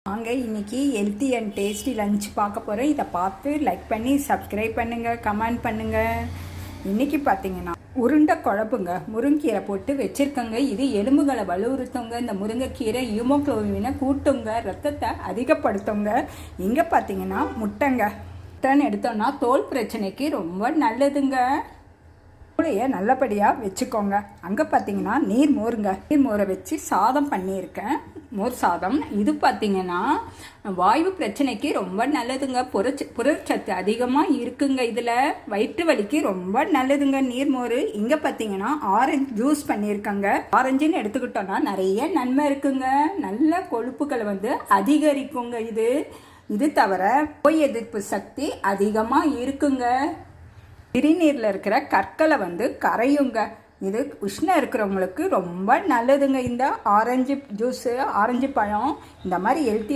வாங்க இன்னைக்கு healthy and tasty lunch பார்க்க போகிறோம். இதை பார்த்து லைக் பண்ணி சப்ஸ்கிரைப் பண்ணுங்கள், கமெண்ட் பண்ணுங்கள். இன்றைக்கி பார்த்தீங்கன்னா உருண்டை குழம்புங்க, முருங்கீரை போட்டு வச்சுருக்கோங்க. இது எலும்புகளை வலுவுறுத்துங்க. இந்த முருங்கைக்கீரை ஹீமோக்ளோபினை கூட்டுங்க, ரத்தத்தை அதிகப்படுத்துங்க. இங்கே பார்த்தீங்கன்னா முட்டைன்னு எடுத்தோன்னா தோல் பிரச்சனைக்கு ரொம்ப நல்லதுங்க. மூளையை நல்லபடியாக வச்சுக்கோங்க. அங்கே பார்த்தீங்கன்னா நீர் மோரை வச்சு சாதம் பண்ணியிருக்கேன், மோர் சாதம். இது பார்த்தீங்கன்னா வாயு பிரச்சனைக்கு ரொம்ப நல்லதுங்க. புரட்சத்து அதிகமாக இருக்குங்க. இதில் வயிற்று வலிக்கு ரொம்ப நல்லதுங்க நீர்மோர். இங்கே பார்த்தீங்கன்னா ஆரஞ்சு ஜூஸ் பண்ணியிருக்கேங்க. ஆரஞ்சுன்னு எடுத்துக்கிட்டோன்னா நிறைய நன்மை இருக்குங்க. நல்ல கொழுப்புகளை அதிகரிக்குங்க. இது தவிர நோய் எதிர்ப்பு சக்தி அதிகமாக இருக்குங்க. சிறுநீரில் இருக்கிற கற்களை கரையுங்க. இது உஷ்ணம் இருக்கிறவங்களுக்கு ரொம்ப நல்லதுங்க. இந்த ஆரஞ்சு ஜூஸு, ஆரஞ்சு பழம், இந்த மாதிரி ஹெல்த்தி